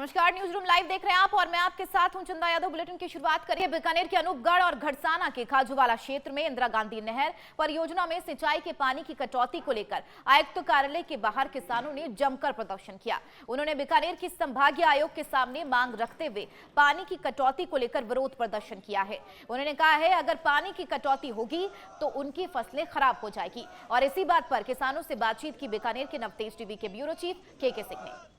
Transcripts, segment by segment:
नमस्कार, news room live देख रहे हैं आप और मैं आपके साथ हूं चंदा यादव। बुलेटिन की शुरुआत करिए। बीकानेर के अनूपगढ़ और घड़साना के खाजूवाला क्षेत्र में इंदिरा गांधी नहर परियोजना में सिंचाई के पानी की कटौती को लेकर आयुक्त कार्यालय के बाहर किसानों ने जमकर प्रदर्शन किया। उन्होंने बीकानेर की संभागीय आयोग के सामने मांग रखते हुए पानी की कटौती को लेकर विरोध प्रदर्शन किया है। उन्होंने कहा है अगर पानी की कटौती होगी तो उनकी फसलें खराब हो जाएगी और इसी बात पर किसानों से बातचीत की बीकानेर के नवतेज टीवी के ब्यूरो चीफ के सिंह ने।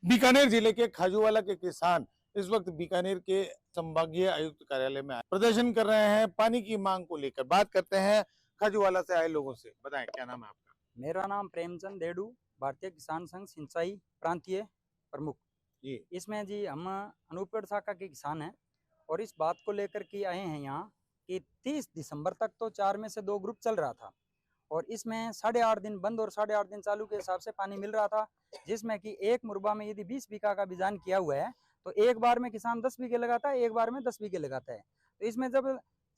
बीकानेर जिले के खाजूवाला के किसान इस वक्त बीकानेर के संभागीय आयुक्त कार्यालय में प्रदर्शन कर रहे हैं पानी की मांग को लेकर। बात करते हैं खाजूवाला से आए लोगों से। बताएं, क्या नाम है आपका? मेरा नाम प्रेमचंद देडू, भारतीय किसान संघ सिंचाई प्रांतीय प्रमुख जी। इसमें जी हम अनूपगढ़ शाखा के किसान हैं और इस बात को लेकर के आए हैं यहाँ कि 30 दिसंबर तक तो 4 में से 2 ग्रुप चल रहा था और इसमें 8.5 दिन बंद और 8.5 दिन चालू के हिसाब से पानी मिल रहा था, जिसमें कि एक मुरबा में यदि 20 बीघा का बिजान किया हुआ है तो एक बार में किसान 10 बीघे लगाता है, एक बार में 10 बीघे लगाता है। तो इसमें जब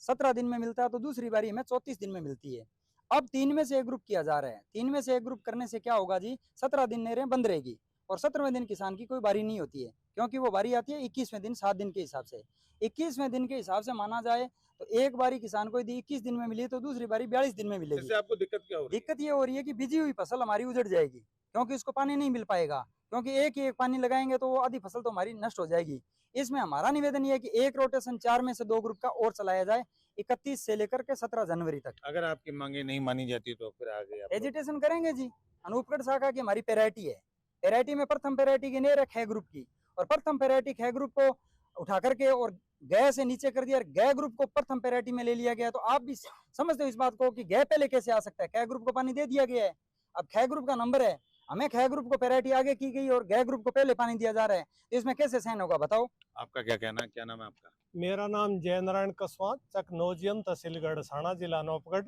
17 दिन में मिलता है तो दूसरी बारी हमें 34 दिन में मिलती है। अब 3 में से एक ग्रुप किया जा रहा है। 3 में से एक ग्रुप करने से क्या होगा जी, 17 दिन नहरें बंद रहेगी और 17वें दिन किसान की कोई बारी नहीं होती है, क्योंकि वो बारी आती है 21वें दिन 7 दिन के हिसाब से। 21वें दिन के हिसाब से माना जाए तो एक बारी किसान को यदि 21 दिन में मिली तो दूसरी बारी 42 दिन में मिलेगी। इससे आपको दिक्कत क्या हो रही है? दिक्कत ये हो रही है कि बिजी हुई फसल हमारी उजड़ जाएगी, क्योंकि उसको पानी नहीं मिल पाएगा, क्योंकि एक ही एक पानी लगाएंगे तो वो आधी फसल तो हमारी नष्ट हो जाएगी। इसमें हमारा निवेदन ये है कि एक रोटेशन 4 में से 2 ग्रुप का और चलाया जाए 31 से लेकर के 17 जनवरी तक। अगर आपकी मांगे नहीं मानी जाती तो फिर आगे आप एजिटेशन करेंगे जी। अनूपगढ़ शाखा की हमारी पेराइटी है, पेराइटी में प्रथम पेराइटी की नहर है ख ग्रुप की, और प्रथम पेराइटी ख ग्रुप को उठा करके और गय से नीचे कर दिया और गय ग्रुप को प्रथम पेराइटी में ले लिया गया। तो आप भी समझते हो इस बात को कि गय पहले कैसे आ सकता है। ख ग्रुप को पानी दे दिया गया है, अब ख ग्रुप का नंबर है, हमें ख ग्रुप को पेराइटी आगे की गई और गय ग्रुप को पहले पानी दिया जा रहा है, तो इसमें कैसे सहन होगा बताओ? आपका क्या कहना है? क्या नाम है आपका? मेरा नाम जय नारायण कसवां, चक नौजियम, तहसील गढ़साना, जिला अनूपगढ़।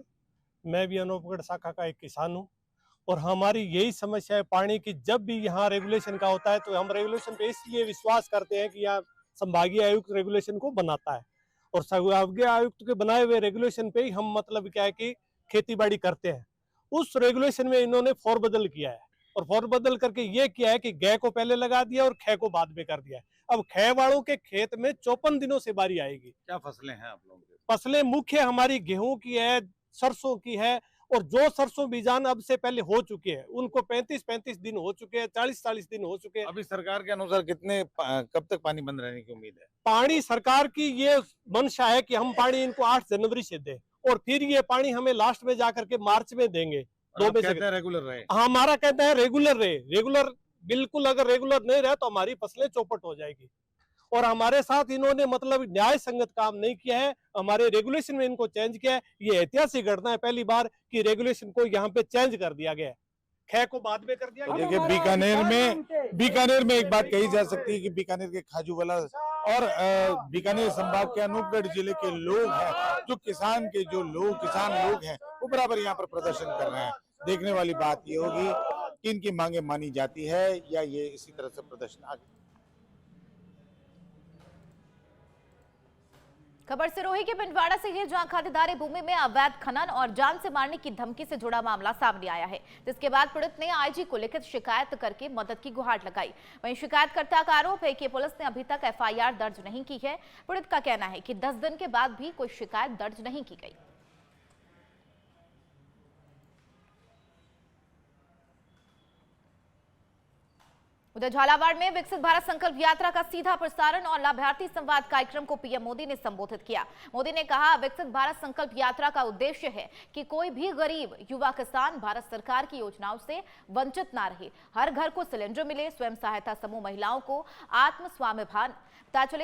मैं भी अनूपगढ़ शाखा का एक किसान हूँ और हमारी यही समस्या है पानी की। जब भी यहाँ रेगुलेशन का होता है तो हम रेगुलेशन पे इसलिए विश्वास करते हैं कि यहाँ संभागीय आयुक्त रेगुलेशन को बनाता है और संभागीय आयुक्त के बनाए हुए रेगुलेशन पे ही हम मतलब क्या है कि खेती बाड़ी करते हैं। उस रेगुलेशन में इन्होंने फोर बदल किया है और फोर बदल करके ये किया है कि गय को पहले लगा दिया और ख को बाद में कर दिया है। अब ख वालों के खेत में 54 दिनों से बारी आएगी। क्या फसलें हैं आप लोगों की? फसलें मुख्य हमारी गेहूं की है, सरसों की है, और जो सरसों बीजान अब से पहले हो चुके हैं उनको 35-35 दिन हो चुके हैं, 40-40 दिन हो चुके हैं। अभी सरकार के अनुसार कब तक पानी बंद रहने की उम्मीद है? पानी सरकार की ये मंशा है कि हम पानी इनको 8 जनवरी से दें और फिर ये पानी हमें लास्ट में जाकर के मार्च में देंगे। रेगुलर रहे। हमारा कहता है रेगुलर रहे, रेगुलर बिल्कुल। अगर रेगुलर नहीं रहे तो हमारी फसलें चौपट हो जाएगी और हमारे साथ इन्होंने मतलब न्याय संगत काम नहीं किया है। हमारे रेगुलेशन में इनको चेंज किया है। ये ऐतिहासिक घटना है, पहली बार कि रेगुलेशन को यहाँ पे चेंज कर दिया गया है, ख को बाद में कर दिया। तो देखिए बीकानेर में एक बात कही जा सकती है कि बीकानेर के खाजूवाला और बीकानेर संभाग के अनूपगढ़ जिले के लोग हैं, जो किसान लोग हैं, वो बराबर यहाँ पर प्रदर्शन कर रहे हैं। देखने वाली बात ये होगी कि इनकी मांगे मानी जाती है या ये इसी तरह से प्रदर्शन आगे। खबर सिरोही के पिंडवाड़ा से है, जहां खातेदारी भूमि में अवैध खनन और जान से मारने की धमकी से जुड़ा मामला सामने आया है, जिसके बाद पीड़ित ने आईजी को लिखित शिकायत करके मदद की गुहार लगाई। वहीं शिकायतकर्ता का आरोप है कि पुलिस ने अभी तक एफआईआर दर्ज नहीं की है। पीड़ित का कहना है कि 10 दिन के बाद भी कोई शिकायत दर्ज नहीं की गई। उधर झालावाड़ में विकसित भारत संकल्प यात्रा का सीधा प्रसारण और लाभार्थी संवाद कार्यक्रम को पीएम मोदी ने संबोधित किया। मोदी ने कहा, विकसित भारत संकल्प यात्रा का उद्देश्य है कि कोई भी गरीब युवा किसान भारत सरकार की योजनाओं से वंचित ना रहे, हर घर को सिलेंडर मिले, स्वयं सहायता समूह महिलाओं को आत्म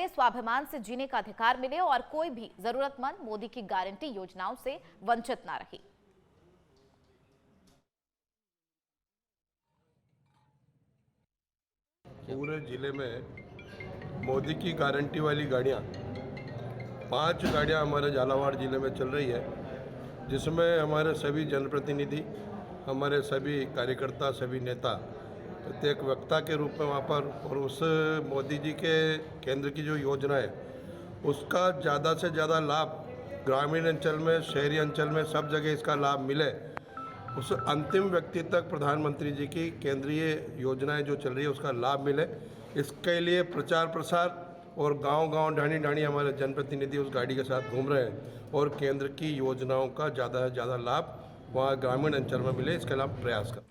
स्वाभिमान से जीने का अधिकार मिले और कोई भी जरूरतमंद मोदी की गारंटी योजनाओं से वंचित ना रहे। पूरे जिले में मोदी की गारंटी वाली गाड़ियाँ 5 गाड़ियाँ हमारे झालावाड़ जिले में चल रही है, जिसमें हमारे सभी जनप्रतिनिधि, हमारे सभी कार्यकर्ता, सभी नेता प्रत्येक वक्ता के रूप में वहाँ पर, और उस मोदी जी के केंद्र की जो योजना है उसका ज़्यादा से ज़्यादा लाभ ग्रामीण अंचल में, शहरी अंचल में, सब जगह इसका लाभ मिले, उस अंतिम व्यक्ति तक प्रधानमंत्री जी की केंद्रीय योजनाएं जो चल रही है उसका लाभ मिले, इसके लिए प्रचार प्रसार और गांव-गांव ढाणी-ढाणी हमारे जनप्रतिनिधि उस गाड़ी के साथ घूम रहे हैं और केंद्र की योजनाओं का ज़्यादा से ज़्यादा लाभ वहाँ ग्रामीण अंचल में मिले, इसके लिए हम प्रयास करें।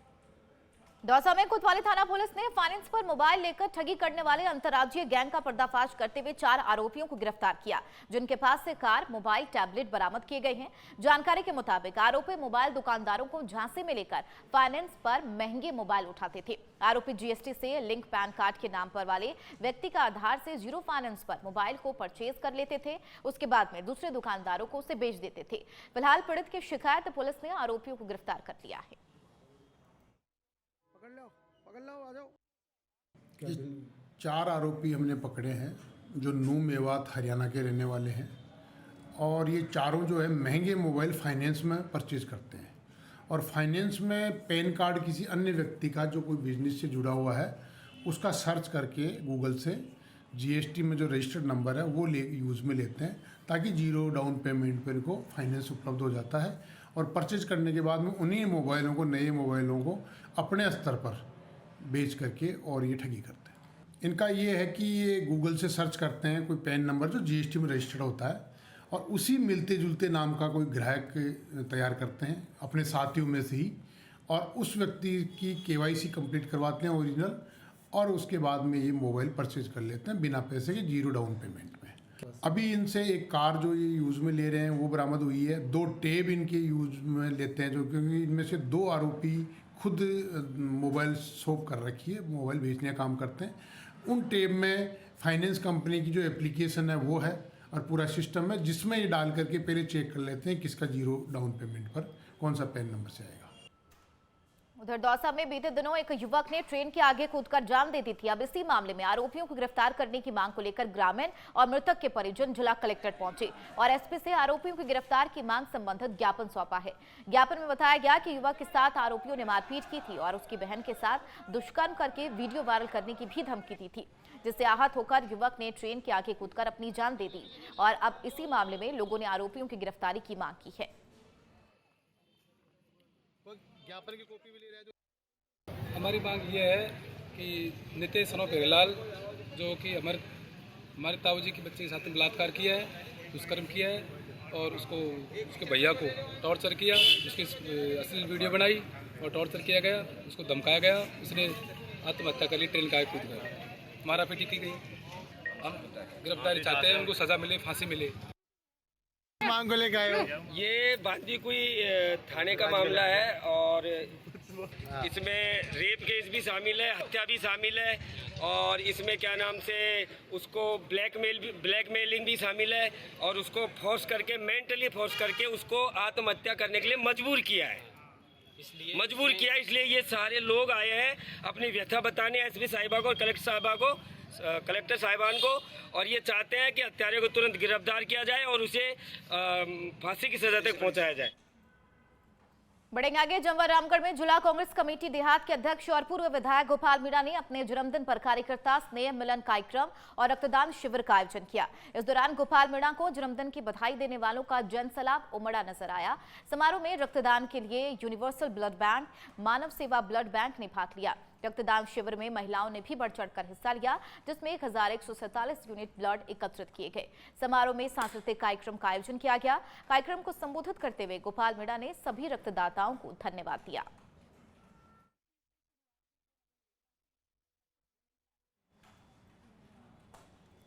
दौसा में कोतवाली थाना पुलिस ने फाइनेंस पर मोबाइल लेकर ठगी करने वाले अंतर्राज्यीय गैंग का पर्दाफाश करते हुए 4 आरोपियों को गिरफ्तार किया, जिनके पास से कार, मोबाइल, टैबलेट बरामद किए गए हैं। जानकारी के मुताबिक आरोपी मोबाइल दुकानदारों को झांसे में लेकर फाइनेंस पर महंगे मोबाइल उठाते थे। आरोपी जीएसटी से लिंक पैन कार्ड के नाम पर वाले व्यक्ति का आधार से जीरो फाइनेंस पर मोबाइल को परचेज कर लेते थे, उसके बाद में दूसरे दुकानदारों को उसे बेच देते थे। फिलहाल पीड़ित की शिकायत पुलिस ने आरोपियों को गिरफ्तार कर लिया है। ये 4 आरोपी हमने पकड़े हैं जो नू मेवात हरियाणा के रहने वाले हैं और ये चारों जो है महंगे मोबाइल फाइनेंस में परचेज करते हैं और फाइनेंस में पैन कार्ड किसी अन्य व्यक्ति का जो कोई बिजनेस से जुड़ा हुआ है उसका सर्च करके गूगल से जीएसटी में जो रजिस्टर्ड नंबर है वो यूज़ में लेते हैं ताकि जीरो डाउन पेमेंट पर इनको फाइनेंस उपलब्ध हो जाता है और परचेज करने के बाद में उन्हीं मोबाइलों को, नए मोबाइलों को अपने स्तर पर बेच करके और ये ठगी करते हैं। इनका ये है कि ये गूगल से सर्च करते हैं कोई पैन नंबर जो जीएसटी में रजिस्टर्ड होता है और उसी मिलते जुलते नाम का कोई ग्राहक तैयार करते हैं अपने साथियों में से ही और उस व्यक्ति की केवाईसी कंप्लीट करवाते हैं ओरिजिनल और उसके बाद में ये मोबाइल परचेज कर लेते हैं बिना पैसे के, जीरो डाउन पेमेंट में। अभी इनसे एक कार जो ये यूज़ में ले रहे हैं वो बरामद हुई है, 2 टेब इनके यूज़ में लेते हैं जो, क्योंकि इनमें से 2 आरोपी खुद मोबाइल शॉप कर रखी है, मोबाइल बेचने का काम करते हैं। उन टेब में फाइनेंस कंपनी की जो एप्लीकेशन है वो है और पूरा सिस्टम है जिसमें ये डाल करके पहले चेक कर लेते हैं किसका जीरो डाउन पेमेंट पर कौन सा पैन नंबर से आएगा। उधर दौसा में बीते दिनों एक युवक ने ट्रेन के आगे कूदकर जान दे दी थी। अब इसी मामले में आरोपियों को गिरफ्तार करने की मांग को लेकर ग्रामीण और मृतक के परिजन जिला कलेक्टर पहुंचे और एसपी से आरोपियों की गिरफ्तार की मांग संबंधित ज्ञापन सौंपा है। ज्ञापन में बताया गया कि युवक के साथ आरोपियों ने मारपीट की थी और उसकी बहन के साथ दुष्कर्म करके वीडियो वायरल करने की भी धमकी दी थी, जिससे आहत होकर युवक ने ट्रेन के आगे कूदकर अपनी जान दे दी और अब इसी मामले में लोगों ने आरोपियों की गिरफ्तारी की मांग की है। ज्ञापन की कॉपी भी ले रहे हैं। हमारी मांग ये है कि नितेश सनोफ हिरेलाल जो कि हमारे ताऊजी की बच्चे के साथ में बलात्कार किया है, दुष्कर्म किया है और उसके भैया को टॉर्चर किया, उसकी अश्लील वीडियो बनाई और टॉर्चर किया गया, उसको धमकाया गया, उसने आत्महत्या कर ली, ट्रेन का कूद गया, मारापीटी की गई। हम गिरफ्तारी चाहते हैं, उनको सजा मिले, फांसी मिले। मांग को लेकर आए हो? ये बांदीकुई थाने का मामला है और इसमें रेप केस भी शामिल है, हत्या भी शामिल है और इसमें क्या नाम से उसको ब्लैकमेलिंग भी शामिल है और उसको फोर्स करके, मेंटली फोर्स करके उसको आत्महत्या करने के लिए मजबूर किया है। इसलिए ये सारे लोग आए हैं अपनी व्यथा बताने एसपी साहिबा को और कलेक्टर साहिबान को और ये चाहते हैं कि हत्यारे को तुरंत गिरफ्तार किया जाए और उसे फांसी की सजा तक पहुंचाया जाए। बढ़ेंगे आगे। जमवा रामगढ़ में जिला कांग्रेस कमेटी देहात के अध्यक्ष और पूर्व विधायक गोपाल मीणा ने अपने जन्मदिन पर कार्यकर्ता स्नेह मिलन कार्यक्रम और रक्तदान शिविर का आयोजन किया। इस दौरान गोपाल मीणा को जन्मदिन की बधाई देने वालों का जनसैलाब उमड़ा नजर आया। समारोह में रक्तदान के लिए यूनिवर्सल ब्लड बैंक, मानव सेवा ब्लड बैंक ने भाग लिया। रक्तदान शिविर में महिलाओं ने भी बढ़ चढ़कर हिस्सा लिया, जिसमें 1147 यूनिट ब्लड एकत्रित किए गए। समारोह में सांस्कृतिक कार्यक्रम का आयोजन किया गया। कार्यक्रम को संबोधित करते हुए गोपाल मीणा ने सभी रक्तदाताओं को धन्यवाद दिया।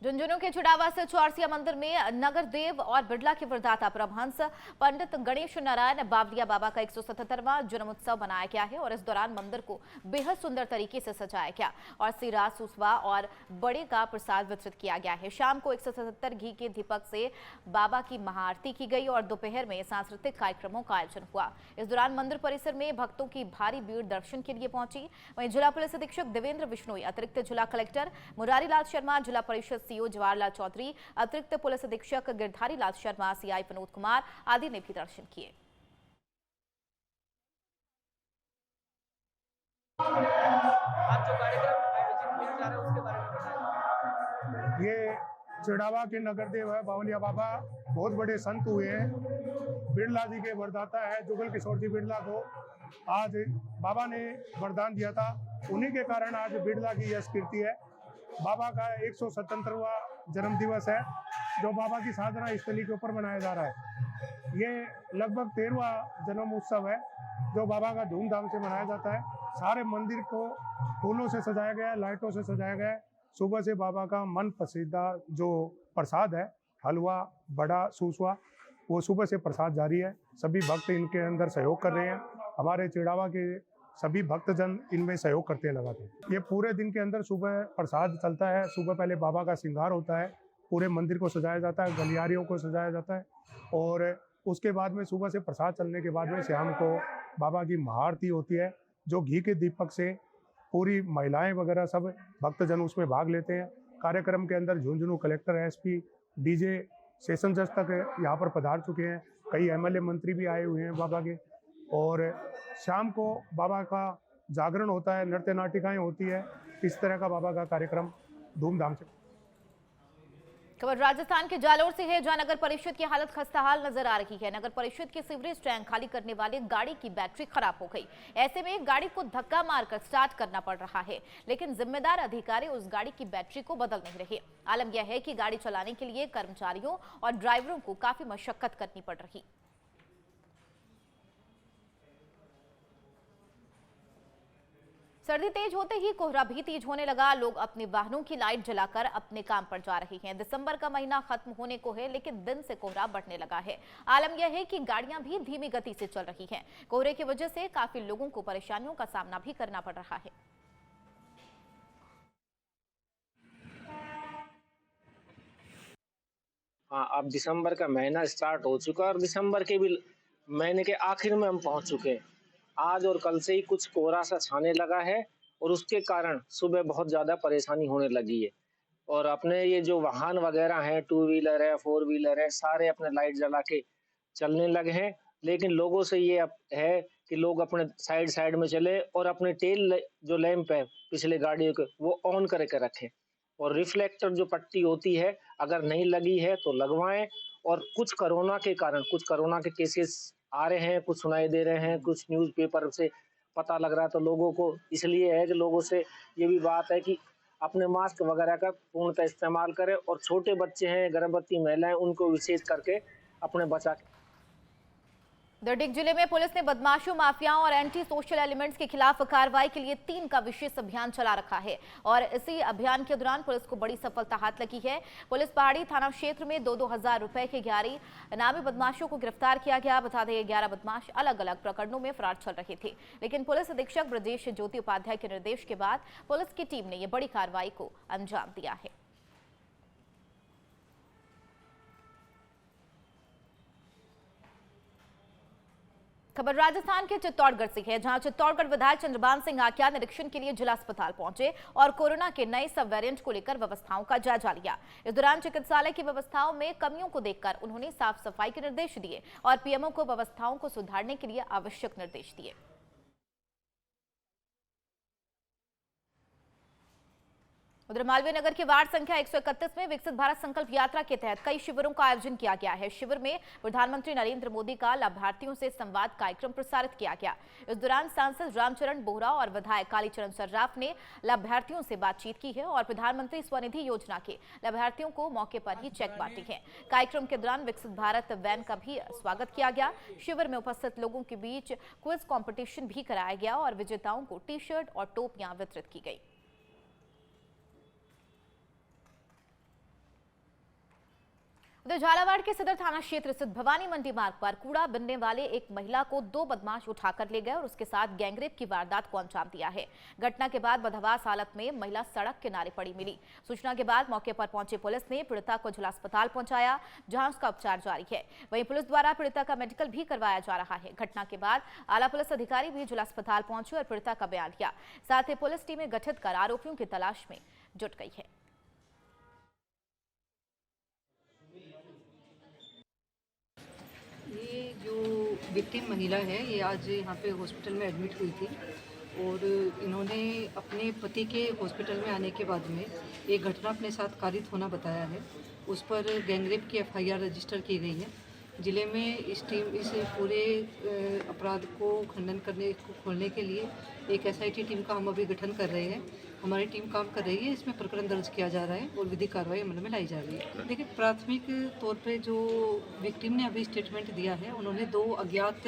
झुंझुनू के चुड़ावा से चौरसिया मंदिर में नगर देव और बिड़ला के वरदाता परमहंस पंडित गणेश नारायण बावलिया बाबा का 177वां जन्म उत्सव मनाया गया है और इस दौरान मंदिर को बेहद सुंदर तरीके से सजाया गया और सीरा, सुसवा और बड़े का प्रसाद वितरित किया गया है। शाम को 177 घी के दीपक से बाबा की महाआरती की गई और दोपहर में सांस्कृतिक कार्यक्रमों का आयोजन हुआ। इस दौरान मंदिर परिसर में भक्तों की भारी भीड़ दर्शन के लिए पहुंची। वहीं जिला पुलिस अधीक्षक देवेंद्र बिश्नोई, अतिरिक्त जिला कलेक्टर मुरारी लाल शर्मा, जिला परिषद सीओ जवाहरलाल चौधरी, अतिरिक्त पुलिस अधीक्षक गिरधारी लाल शर्मा, सीआई विनोद कुमार आदि ने भी दर्शन किए। ये चिड़ावा के नगर देव है बावलिया बाबा, बहुत बड़े संत हुए हैं। बिड़ला जी के वरदाता है जुगल किशोर जी बिड़ला को आज बाबा ने वरदान दिया था, उन्हीं के कारण आज बिरला की यश कीर्ति है। बाबा का 177वां जन्म दिवस है जो बाबा की साधना स्थली के ऊपर मनाया जा रहा है। ये लगभग 13वां जन्म उत्सव है जो बाबा का धूमधाम से मनाया जाता है। सारे मंदिर को फूलों से सजाया गया है, लाइटों से सजाया गया है। सुबह से बाबा का मन पसंदीदा जो प्रसाद है, हलवा, बड़ा, सूसवा, वो सुबह से प्रसाद जारी है। सभी भक्त इनके अंदर सहयोग कर रहे हैं। हमारे चिड़ावा के सभी भक्तजन इनमें सहयोग करते हैं लगातार। ये पूरे दिन के अंदर सुबह प्रसाद चलता है। सुबह पहले बाबा का श्रृंगार होता है, पूरे मंदिर को सजाया जाता है, गलियारियों को सजाया जाता है और उसके बाद में सुबह से प्रसाद चलने के बाद में शाम को बाबा की महाआरती होती है जो घी के दीपक से पूरी महिलाएं वगैरह सब भक्तजन उसमें भाग लेते हैं। कार्यक्रम के अंदर Jhunjhunu collector, SP, DJ, session जज तक यहाँ पर पधार चुके हैं। कई एमएलए मंत्री भी आए हुए हैं बाबा के। और शाम को बाबा का जागरण होता है, नृत्य नाटिकाएं होती है। इस तरह का बाबा का कार्यक्रम धूमधाम से। खबर राजस्थान के जालोर से है जहां नगर परिषद की हालत खस्ताहाल नजर आ रही है। नगर परिषद के सीवरेज टैंक खाली करने वाले गाड़ी की बैटरी खराब हो गई। ऐसे में गाड़ी को धक्का मारकर स्टार्ट करना पड़ रहा है, लेकिन जिम्मेदार अधिकारी उस गाड़ी की बैटरी को बदल नहीं रहे। आलम यह है कि गाड़ी चलाने के लिए कर्मचारियों और ड्राइवरों को काफी मशक्कत करनी पड़ रही। सर्दी तेज होते ही कोहरा भी तेज होने लगा। लोग अपने वाहनों की लाइट जलाकर अपने काम पर जा रहे हैं। दिसंबर का महीना खत्म होने को है, लेकिन दिन से कोहरा बढ़ने लगा है। आलम यह है कि गाड़ियां भी धीमी गति से चल रही हैं। कोहरे की वजह से काफी लोगों को परेशानियों का सामना भी करना पड़ रहा है। हाँ, अब दिसंबर का महीना स्टार्ट हो चुका है और दिसंबर के भी महीने के आखिर में हम पहुंच चुके हैं। आज और कल से ही कुछ कोहरा सा छाने लगा है और उसके कारण सुबह बहुत ज़्यादा परेशानी होने लगी है। और अपने ये जो वाहन वगैरह हैं, 2 व्हीलर है, 4 व्हीलर है, सारे अपने लाइट जला के चलने लगे हैं। लेकिन लोगों से ये है कि लोग अपने साइड में चले और अपने टेल जो लैंप है पिछले गाड़ियों के वो ऑन करके रखें। और रिफ्लेक्टर जो पट्टी होती है अगर नहीं लगी है तो लगवाएं। और कुछ कोरोना के केसेस आ रहे हैं, कुछ सुनाई दे रहे हैं, कुछ न्यूज़पेपर से पता लग रहा है, तो लोगों को इसलिए है कि लोगों से ये भी बात है कि अपने मास्क वगैरह का पूर्णतः इस्तेमाल करें। और छोटे बच्चे हैं, गर्भवती महिलाएं, उनको विशेष करके अपने बचा। दर्डिक जिले में पुलिस ने बदमाशों, माफियाओं और एंटी सोशल एलिमेंट्स के खिलाफ कार्रवाई के लिए 3 का विशेष अभियान चला रखा है और इसी अभियान के दौरान पुलिस को बड़ी सफलता हाथ लगी है। पुलिस पहाड़ी थाना क्षेत्र में 2-2 हजार रुपए के 11 इनामी बदमाशों को गिरफ्तार किया गया। बता दें 11 बदमाश अलग अलग प्रकरणों में फरार चल रहे थे, लेकिन पुलिस अधीक्षक ब्रजेश ज्योति उपाध्याय के निर्देश के बाद पुलिस की टीम ने यह बड़ी कार्रवाई को अंजाम दिया है। खबर राजस्थान के चित्तौड़गढ़ से है जहां चित्तौड़गढ़ विधायक चंद्रभान सिंह आक्या निरीक्षण के लिए जिला अस्पताल पहुंचे और कोरोना के नए सब वेरिएंट को लेकर व्यवस्थाओं का जायजा लिया। इस दौरान चिकित्सालय की व्यवस्थाओं में कमियों को देखकर उन्होंने साफ सफाई के निर्देश दिए और पीएमओ को व्यवस्थाओं को सुधारने के लिए आवश्यक निर्देश दिए। उधर मालवीय नगर के वार्ड संख्या 131 में विकसित भारत संकल्प यात्रा के तहत कई शिविरों का आयोजन किया गया है। शिविर में प्रधानमंत्री नरेंद्र मोदी का लाभार्थियों से संवाद कार्यक्रम प्रसारित किया गया। इस दौरान सांसद रामचरण बोहरा और विधायक कालीचरण सर्राफ ने लाभार्थियों से बातचीत की है और प्रधानमंत्री स्वनिधि योजना के लाभार्थियों को मौके पर ही चेक बांटे हैं। कार्यक्रम के दौरान विकसित भारत वैन का भी स्वागत किया गया। शिविर में उपस्थित लोगों के बीच क्विज कॉम्पिटिशन भी कराया गया और विजेताओं को टी शर्ट और टोपियां वितरित की गई। उधर झालावाड़ के सदर थाना क्षेत्र स्थित भवानी मंडी मार्ग पर कूड़ा बिनने वाले एक महिला को 2 बदमाश उठाकर ले गए और उसके साथ गैंगरेप की वारदात को अंजाम दिया है। घटना के बाद बदहवास हालत में महिला सड़क किनारे पड़ी मिली। सूचना के बाद मौके पर पहुंची पुलिस ने पीड़िता को जिला अस्पताल पहुंचाया जहां उसका उपचार जारी है। वहीं पुलिस द्वारा पीड़िता का मेडिकल भी करवाया जा रहा है। घटना के बाद आला पुलिस अधिकारी भी जिला अस्पताल पहुंचे और पीड़िता का बयान लिया। साथ ही पुलिस टीमें गठित कर आरोपियों की तलाश में जुट गई है। विक्टिम महिला है, ये आज यहाँ पे हॉस्पिटल में एडमिट हुई थी और इन्होंने अपने पति के हॉस्पिटल में आने के बाद में एक घटना अपने साथ कारित होना बताया है। उस पर गैंगरेप की FIR रजिस्टर की गई है जिले में इस पूरे अपराध को खंडन करने को खोलने के लिए एक SIT टीम का हम अभी गठन कर रहे हैं। हमारी टीम काम कर रही है, इसमें प्रकरण दर्ज किया जा रहा है और विधिक कार्रवाई अमल में लाई जा रही है। देखिए, प्राथमिक तौर पे जो विक्टिम ने अभी स्टेटमेंट दिया है, उन्होंने 2 अज्ञात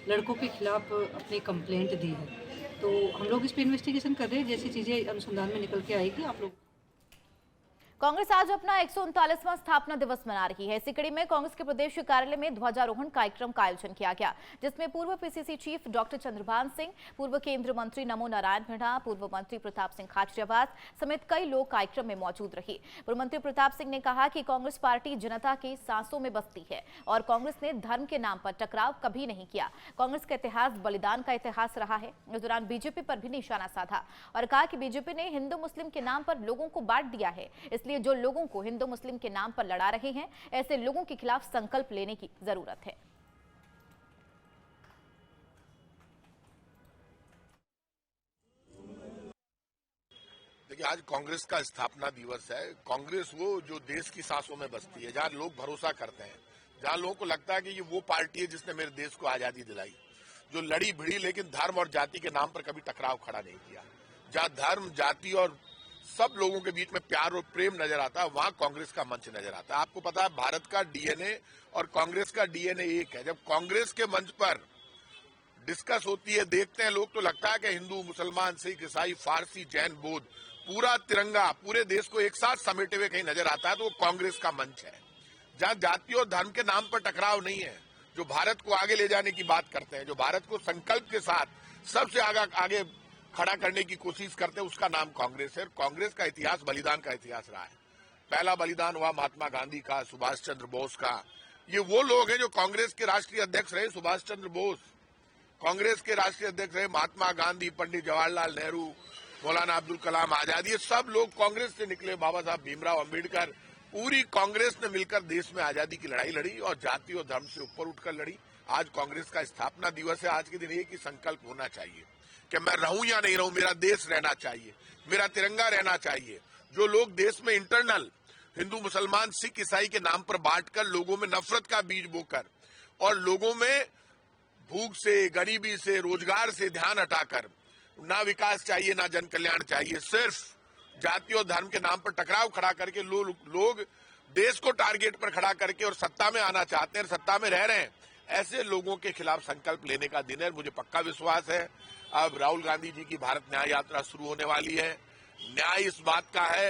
लड़कों के खिलाफ अपनी कंप्लेंट दी है। तो हम लोग इस पर इन्वेस्टिगेशन कर रहे हैं। जैसी चीज़ें अनुसंधान में निकल के आएगी आप लोग। कांग्रेस आज अपना 139वां स्थापना दिवस मना रही है। इसी कड़ी में कांग्रेस के प्रदेश कार्यालय में ध्वजारोहण कार्यक्रम का आयोजन किया गया, जिसमें पूर्व PCC chief doctor Chandrabhan Singh, पूर्व केंद्रीय मंत्री नमो नारायण मीणा, पूर्व मंत्री प्रताप सिंह खाचरियावास समेत कई लोग कार्यक्रम में मौजूद रहे। पूर्व मंत्री प्रताप सिंह ने कहा कि कांग्रेस पार्टी जनता के सांसों में बसती है और कांग्रेस ने धर्म के नाम पर टकराव कभी नहीं किया। कांग्रेस का इतिहास बलिदान का इतिहास रहा है। इस दौरान बीजेपी पर भी निशाना साधा और कहा कि बीजेपी ने हिंदू मुस्लिम के नाम पर लोगों को बांट दिया है, इसलिए जो लोगों को हिंदू मुस्लिम के नाम पर लड़ा रहे हैं, ऐसे लोगों के खिलाफ संकल्प लेने की जरूरत है। देखिए, आज कांग्रेस का स्थापना दिवस है। कांग्रेस वो जो देश की सांसों में बसती है, जहां लोग भरोसा करते हैं, जहां लोगों को लगता है कि ये वो पार्टी है जिसने मेरे देश को आजादी दिलाई, जो लड़ी भिड़ी लेकिन धर्म और जाति के नाम पर कभी टकराव खड़ा नहीं किया। जहां धर्म, जाति और सब लोगों के बीच में प्यार और प्रेम नजर आता है, वहां कांग्रेस का मंच नजर आता है। आपको पता है, भारत का DNA और कांग्रेस का DNA एक है। जब कांग्रेस के मंच पर डिस्कस होती है, देखते हैं लोग, तो लगता है कि हिंदू, मुसलमान, सिख, ईसाई, फारसी, जैन, बौद्ध, पूरा तिरंगा पूरे देश को एक साथ समेटे हुए कहीं नजर आता है, तो वो कांग्रेस का मंच है। जहां जाति और धर्म के नाम पर टकराव नहीं है, जो भारत को आगे ले जाने की बात करते हैं, जो भारत को संकल्प के साथ सबसे आगे खड़ा करने की कोशिश करते हैं, उसका नाम कांग्रेस है। कांग्रेस का इतिहास बलिदान का इतिहास रहा है। पहला बलिदान हुआ महात्मा गांधी का, सुभाष चंद्र बोस का। ये वो लोग हैं जो कांग्रेस के राष्ट्रीय अध्यक्ष रहे। सुभाष चंद्र बोस कांग्रेस के राष्ट्रीय अध्यक्ष रहे, महात्मा गांधी, पंडित जवाहरलाल नेहरू, मौलाना अब्दुल कलाम आजाद, ये सब लोग कांग्रेस से निकले। बाबा साहब भीमराव अंबेडकर, पूरी कांग्रेस ने मिलकर देश में आजादी की लड़ाई लड़ी और जाति और धर्म से ऊपर उठकर लड़ी। आज कांग्रेस का स्थापना दिवस है। आज के दिन एक ही संकल्प होना चाहिए कि मैं रहूं या नहीं रहूं, मेरा देश रहना चाहिए, मेरा तिरंगा रहना चाहिए। जो लोग देश में इंटरनल हिंदू, मुसलमान, सिख, ईसाई के नाम पर बांटकर लोगों में नफरत का बीज बोकर और लोगों में भूख से, गरीबी से, रोजगार से ध्यान हटाकर, ना विकास चाहिए, ना जन कल्याण चाहिए, सिर्फ जाति और धर्म के नाम पर टकराव खड़ा करके लोग देश को टारगेट पर खड़ा करके और सत्ता में आना चाहते हैं, सत्ता में रह रहे हैं, ऐसे लोगों के खिलाफ संकल्प लेने का दिन है। मुझे पक्का विश्वास है अब राहुल गांधी जी की भारत न्याय यात्रा शुरू होने वाली है। न्याय इस बात का है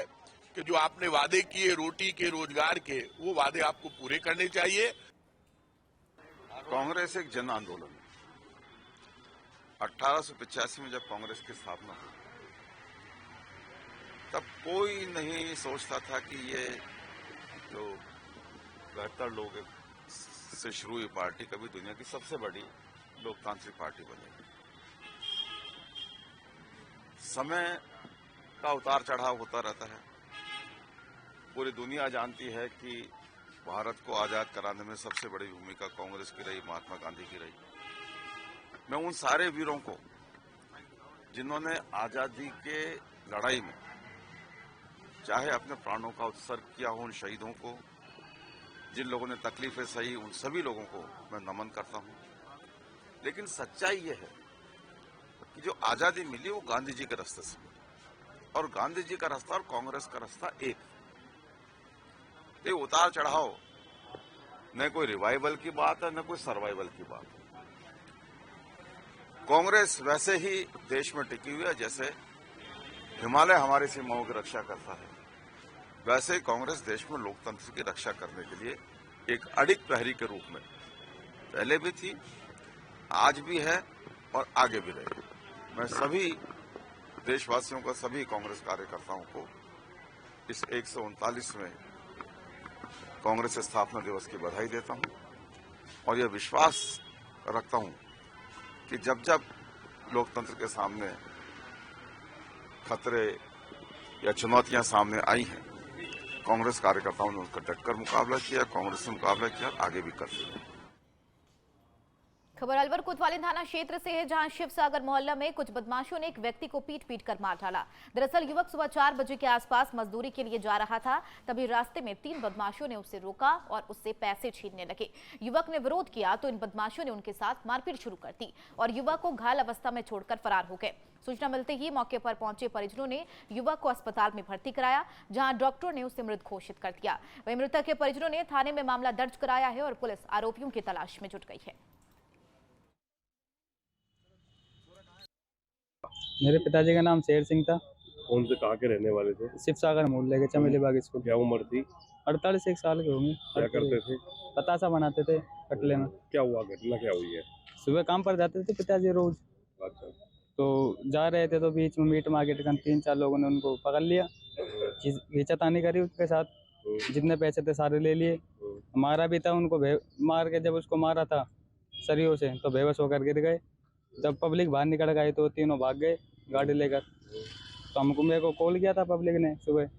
कि जो आपने वादे किए रोटी के, रोजगार के, वो वादे आपको पूरे करने चाहिए। कांग्रेस एक जन आंदोलन है। 1885 में जब कांग्रेस की स्थापना हुई, तब कोई नहीं सोचता था कि ये जो 72 लोग से शुरू हुई पार्टी कभी दुनिया की सबसे बड़ी लोकतांत्रिक पार्टी बनेगी। समय का उतार चढ़ाव होता रहता है। पूरी दुनिया जानती है कि भारत को आजाद कराने में सबसे बड़ी भूमिका कांग्रेस की रही, महात्मा गांधी की रही। मैं उन सारे वीरों को जिन्होंने आजादी के लड़ाई में चाहे अपने प्राणों का उत्सर्ग किया हो, उन शहीदों को, जिन लोगों ने तकलीफें सही, उन सभी लोगों को मैं नमन करता हूं। लेकिन सच्चाई ये है कि जो आजादी मिली वो गांधी जी के रास्ते से मिली, और गांधी जी का रास्ता और कांग्रेस का रास्ता एक। ये उतार चढ़ाव न कोई रिवाइवल की बात है, न कोई सर्वाइवल की बात है। कांग्रेस वैसे ही देश में टिकी हुई है जैसे हिमालय हमारी सीमाओं की रक्षा करता है, वैसे ही कांग्रेस देश में लोकतंत्र की रक्षा करने के लिए एक अडिग प्रहरी के रूप में पहले भी थी, आज भी है और आगे भी रहेगी। मैं सभी देशवासियों को, सभी कांग्रेस कार्यकर्ताओं को इस 139वें कांग्रेस स्थापना दिवस की बधाई देता हूं और यह विश्वास रखता हूं कि जब जब लोकतंत्र के सामने खतरे या चुनौतियां सामने आई हैं, कांग्रेस कार्यकर्ताओं ने उसका डटकर मुकाबला किया, कांग्रेस से मुकाबला किया, आगे भी करते हैं। खबर अलवर कोतवाली थाना क्षेत्र से है, जहां शिवसागर मोहल्ला में कुछ बदमाशों ने एक व्यक्ति को पीट कर मार डाला। दरअसल युवक सुबह 4 बजे के आसपास मजदूरी के लिए जा रहा था। तभी रास्ते में 3 बदमाशों ने उसे रोका और उससे पैसे छीनने लगे। युवक ने विरोध किया तो इन बदमाशों ने उनके साथ मारपीट शुरू कर दी और युवक को घायल अवस्था में छोड़कर फरार हो गए। सूचना मिलते ही मौके पर पहुंचे परिजनों ने युवक को अस्पताल में भर्ती कराया, जहां डॉक्टरों ने उसे मृत घोषित कर दिया। वहीं मृतक के परिजनों ने थाने में मामला दर्ज कराया है और पुलिस आरोपियों की तलाश में जुट गई है। मेरे पिताजी का नाम शेर सिंह था। कौन से कहाँ के रहने वाले थे? शिवसागर मोहल्ले के चमेली बाग स्कूल। क्या उम्र थी? 48 साल के होंगे। क्या करते थे? पतासा बनाते थे कटले में। क्या हुआ, घटना क्या हुई है? सुबह काम पर जाते थे पिताजी रोज। अच्छा। तो जा रहे थे तो बीच में मीट मार्केट का 3-4 लोगों ने उनको पकड़ लिया, खींचातानी करी उसके साथ, जितने पैसे थे सारे ले लिए, मारा भी था उनको। मार के जब उसको मारा था सरियों से तो बेबस होकर गिर गए। जब पब्लिक बाहर निकल गई तो तीनों भाग गए गाड़ी लेकर। तो हमको मेरे को कॉल किया था पब्लिक ने सुबह,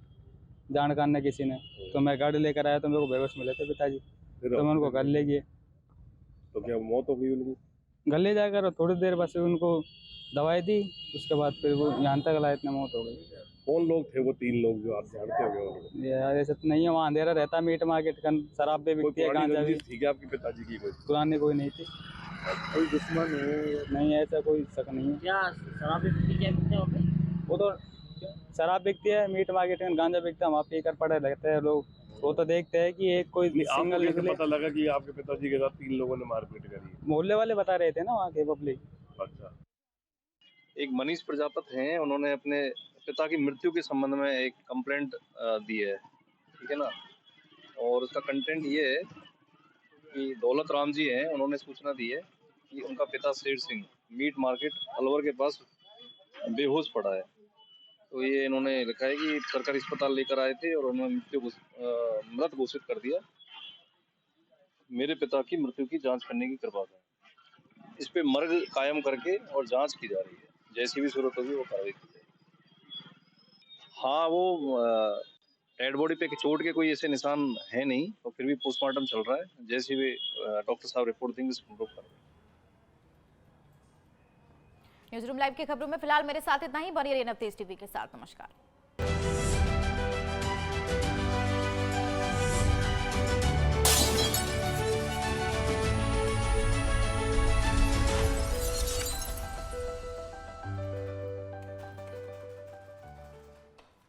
जानकार ने किसी ने, तो मैं गाड़ी लेकर आया तो मेरे को बेबस मिले थे पिताजी, तो मैं उनको घर ले गए। तो क्या मौत हो गई उनकी? घर ले जाकर थोड़ी देर बस उनको दवाई दी, उसके बाद फिर वो यहाँ तक लाए, इतने मौत हो गई। कौन लोग थे वो 3 लोग जो आप जानते होंगे? यार ऐसा तो नहीं है, वहाँ अंधेरा रहता, मीट मार्केट का, शराब भी बिकती है, गांजा भी। थी क्या आपके पिताजी की? कोई पुरानी कोई नहीं थी। कोई दुश्मन है? नहीं, ऐसा कोई शक नहीं है। क्या शराब बिकती है? वो तो शराब बिकती है, मीट मार्केट में गांजा बिकता है, वहाँ पी कर पड़े लगते हैं लोग। वो तो देखते हैं कि एक कोई सिंगल निकले। पता लगा कि आपके पिताजी के साथ 3 लोगों ने मारपीट करी? मोहल्ले वाले बता रहे थे ना, वहाँ के पब्लिक। अच्छा। एक मनीष प्रजापति हैं, उन्होंने अपने पिता की मृत्यु के संबंध में एक कंप्लेंट दी है, ठीक है ना। और उसका कंटेंट ये है कि दौलत राम जी हैं, उन्होंने सूचना दी है कि उनका पिता शेर सिंह मीट मार्केट अलवर के पास बेहोश पड़ा है। तो ये इन्होंने लिखा है कि सरकारी अस्पताल लेकर आए थे और उन्होंने मृत घोषित कर दिया। मेरे पिता की मृत्यु की जांच करने की कृपा करें। इस पे मर्ग कायम करके और जांच की जा रही है, जैसी भी जरूरत होगी वो कार्रवाई की जाएगी। हाँ, वो डेड बॉडी पे चोट के कोई ऐसे निशान है नहीं, तो फिर भी पोस्टमार्टम चल रहा है, जैसे भी डॉक्टर साहब रिपोर्ट देंगे उसको हम लोग करेंगे। न्यूज़ रूम लाइव की खबरों में फिलहाल मेरे साथ इतना ही। बनी रहिए नवतेज टीवी के साथ। नमस्कार।